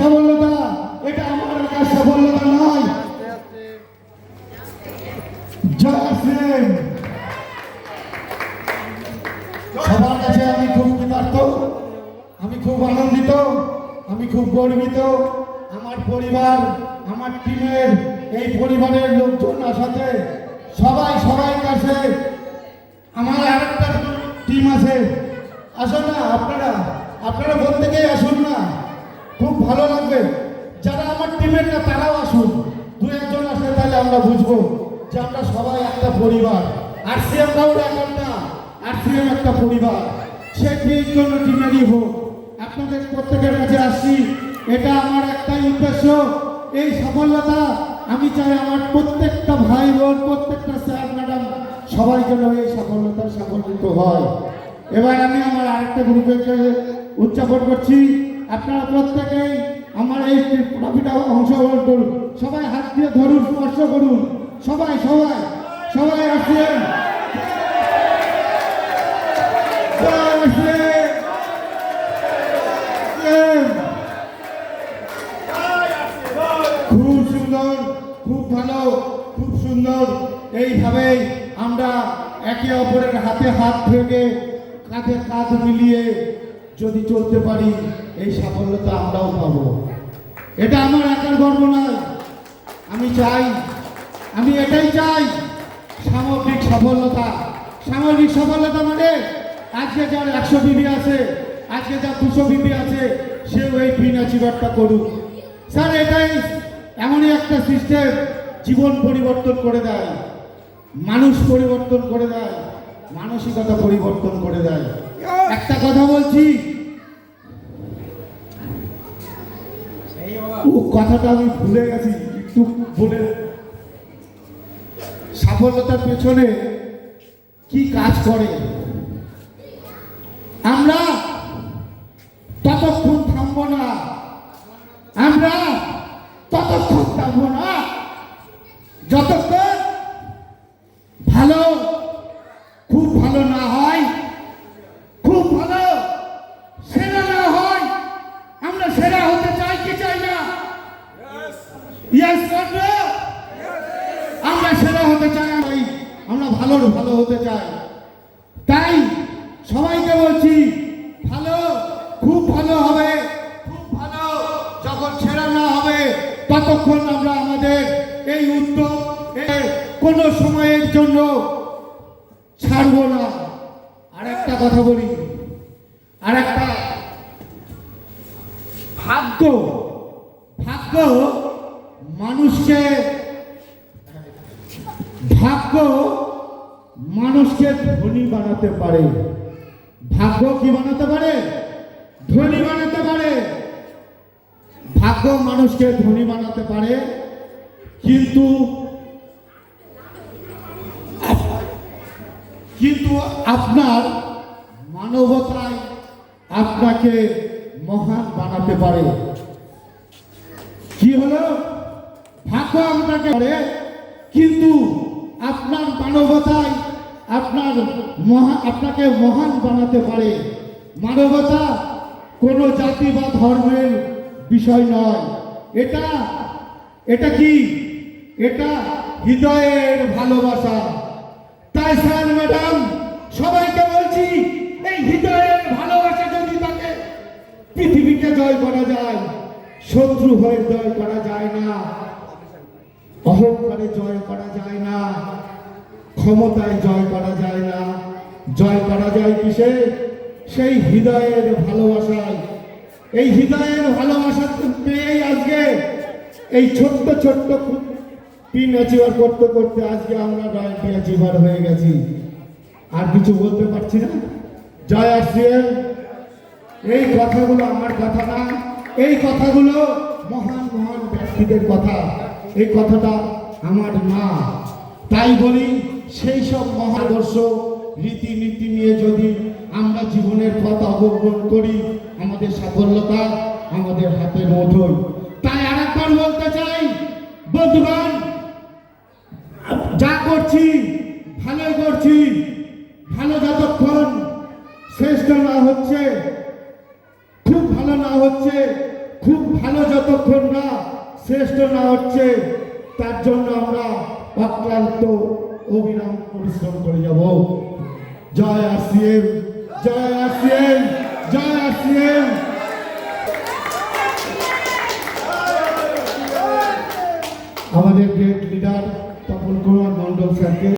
সাফল্যতা, এটা আমার একার সাফল্যতা নয়। জয় শ্রীরাম। সবার কাছে আমি খুব কৃতজ্ঞ, আমি খুব আনন্দিত, আমি খুব গর্বিত। আমার পরিবার, আমার টিমের, এই পরিবারের লোকজন আসাতে সবাই কাছে। আমার আরেকটা টিম আছে, আসুন না আপনারা প্রত্যেকেই আসুন না, খুব ভালো লাগবে। যারা আমার টিমের না তারাও আসুন, দু একজন আসলে তাহলে আমরা বুঝবো যে আমরা সবাই একটা পরিবার। আরসিএম রাউন্ড এখন না, আরসিএম একটা পরিবার। সে ঠিক জন্য টিমেরই হোক, আপনাদের প্রত্যেকের কাছে আসছি। এটা আমার একটাই উদ্দেশ্য, এই সফলতা আমি চাই আমার প্রত্যেকটা ভাই বোন, প্রত্যেকটা স্যার ম্যাডাম সবাই যেন এই সফলতার সাফল্যিত হয়। এবার আমি আমার আরেকটা গ্রুপকে উদযাপন করছি। আপনারা প্রত্যেকেই আমার এই ট্রফিটা অংশগ্রহণ করুন, সবাই হাত দিয়ে ধরুন, স্পর্শ করুন, সবাই আসছেন। খুব সুন্দর, খুব ভালো, খুব সুন্দর। এইভাবেই আমরা একে অপরের হাতে হাত থেকে কাঁধে কাঁধ মিলিয়ে যদি চলতে পারি, এই সাফল্যতা আমরাও পাবো। এটা আমার একার গর্ব নয়, আমি এটাই চাই, সামগ্রিক সফলতা। সামগ্রিক সফলতা মানে আজকে যার 100 বিবি আছে, আজকে যার 200 বিবি আছে, সেও এই পিন অ্যাচিভারটা করুক। স্যার এটাই এমনই একটা সিস্টেম, জীবন পরিবর্তন করে দেয়, মানুষ পরিবর্তন করে দেয়, মানসিকতা পরিবর্তন করে দেয়। একটা কথা বলছি, কথাটা আমি ভুলে গেছি, একটু বলে। সফলতার পেছনে কি কাজ করে, আমরা ততক্ষণ থামবো না, যতক্ষণ খুব ভালো না হয়, খুব ভালো সেরা না হয়। আমরা সেরা হতে চাই কি চাই না? আমরা সেরা হতে চাই, আমরা ভালো হতে চাই। তাই সবাইকে বলছি, খুব ভালো হবে, খুব ভালো। যখন সেরা না হবে ততক্ষণ আমরা আমাদের এই উদ্যোগ কোনো সময়ের জন্য ছাড়বো না। আর একটা কথা বলি, আর একটা ভাগ্য মানুষকে ধনী বানাতে পারে। ভাগ্য কি বানাতে পারে? ধনী বানাতে পারে। ভাগ্য মানুষকে ধনী বানাতে পারে, কিন্তু আপনার মানবতায় আপনাকে মহান বানাতে পারে। কি হলো? ভাগ্য আপনাকে পারে, কিন্তু আপনার মানবতায় আপনাকে মহান বানাতে পারে। মানবতা কোনো জাতি বা ধর্মের বিষয় নয়, এটা কি? এটা হৃদয়ের ভালোবাসা। তাই স্যার ম্যাডাম সবাইকে বলছি, এই হৃদয়ের ভালোবাসা যদি তাকে পৃথিবীকে জয় করা যায়, শত্রু হয়ে জয় করা যায় না, অহংকারে জয় করা যায় না, ক্ষমতায় জয় করা যায় না। জয় করা যায় কিসে? সেই হৃদয়ের ভালোবাসায়। এই হৃদয়ের ভালোবাসা পেয়েই আজকে এই ছোট্ট পিন অ্যাচিভার করতে করতে আজকে আমরা রয়্যালটি অ্যাচিভার হয়ে গেছি। আর কিছু বলতে পারছি না। জয় আরসিএম। এই কথাগুলো আমার কথা না, এই কথাগুলো মহান ব্যক্তিদের কথা। এই কথাটা আমার না। তাই বলি, সেই সব মহাদর্শ রীতিনীতি নিয়ে যদি আমরা জীবনের পথ অবলম্বন করি, আমাদের সাফল্যতা আমাদের হাতের মুঠোয়। তাই আরেকবার বলতে চাই, বন্ধুগণ, যা করছি ভালোই করছি। ভালো যতক্ষণ শ্রেষ্ঠ না হচ্ছে, খুব ভালো না হচ্ছে, খুব ভালো যতক্ষণ না শ্রেষ্ঠ না হচ্ছে তার জন্য আমরা অক্লান্ত অবিরাম পরিশ্রম করে যাব। জয় আরসিএম, জয় আরসিএম, জয় আরসিএম। আমাদের গ্রেট লিডার তপন কুমার মন্ডল স্যারকে